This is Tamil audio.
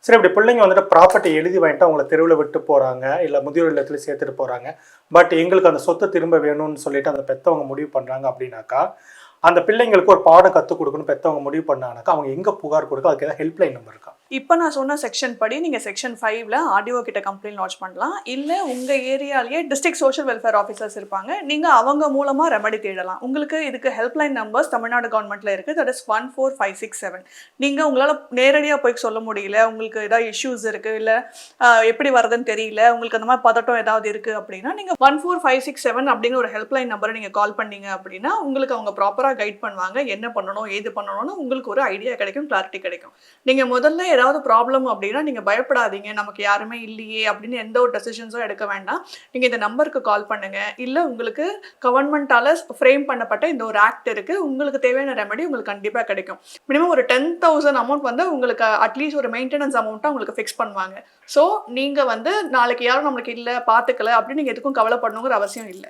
சரி, இப்படி பிள்ளைங்க வந்துட்டு ப்ராப்பர்ட்டி எழுதி வாங்கிட்டு அவங்கள தெருவில் விட்டு போகிறாங்க, இல்லை முதியோர் இல்லத்துல சேர்த்துட்டு போகிறாங்க. பட் எங்களுக்கு அந்த சொத்து திரும்ப வேணும்னு சொல்லிட்டு அந்த பெற்றவங்க முடிவு பண்ணுறாங்க அப்படின்னாக்கா, அந்த பிள்ளைங்களுக்கு ஒரு பாடம் கற்றுக் கொடுக்கணும் பெற்றவங்க முடிவு பண்ணாங்கனாக்கா, அவங்க எங்கே புகார் கொடுக்க, அதுக்கு ஏதாவது ஹெல்ப்லைன் நம்பர் இருக்கா? இப்போ நான் சொன்ன செக்ஷன் படி நீங்கள் செக்ஷன் 5ல ஆர்டிஓ கிட்ட கம்ப்ளைண்ட் லாட்ஜ் பண்ணலாம். இல்லை உங்கள் ஏரியாலேயே டிஸ்ட்ரிக்ட் சோஷியல் வெல்ஃபேர் ஆஃபீஸர்ஸ் இருப்பாங்க. நீங்கள் அவங்க மூலமாக ரெமெடி தேடலாம். உங்களுக்கு இதுக்கு ஹெல்ப்லைன் நம்பர்ஸ் தமிழ்நாடு கவர்மெண்ட்டில் இருக்குது. That is 14567. நீங்கள் உங்களால் நேரடியாக போய் சொல்ல முடியல, உங்களுக்கு ஏதாவது இஷ்யூஸ் இருக்குது, இல்லை எப்படி வருதுன்னு தெரியல, உங்களுக்கு அந்த மாதிரி பதட்டம் ஏதாவது இருக்குது அப்படின்னா, நீங்கள் 14567 அப்படிங்கிற ஒரு ஹெல்ப்லைன் நம்பரை நீங்கள் கால் பண்ணீங்க அப்படின்னா உங்களுக்கு அவங்க ப்ராப்பராக கைட் பண்ணுவாங்க. என்ன பண்ணணும், ஏது பண்ணணும்னு உங்களுக்கு ஒரு ஐடியா கிடைக்கும், கிளாரிட்டி கிடைக்கும். நீங்கள் முதல்ல ஏதாவது ப்ராப்ளம் அப்படின்னா நீங்க பயப்படாதீங்க, நமக்கு யாருமே இல்லையே அப்படின்னு எந்த ஒரு டெசிஷன்ஸும் எடுக்க வேண்டாம். நீங்க இந்த நம்பருக்கு கால் பண்ணுங்க. இல்ல உங்களுக்கு கவர்மெண்டால ஃப்ரேம் பண்ணப்பட்ட இந்த ஒரு ஆக்ட் இருக்கு, உங்களுக்கு தேவையான ரெமெடி உங்களுக்கு கண்டிப்பா கிடைக்கும். மினிமம் ஒரு 10,000 அமௌண்ட் வந்து உங்களுக்கு அட்லீஸ்ட் ஒரு மெயின்டெனன்ஸ் அமௌண்ட்டா உங்களுக்கு ஃபிக்ஸ் பண்ணுவாங்க. ஸோ நீங்க வந்து நாளைக்கு யாரும் நம்மளுக்கு இல்லை பார்த்துக்கல அப்படின்னு நீங்க எதுக்கும் கவலைப்படணுங்கிற அவசியம் இல்லை.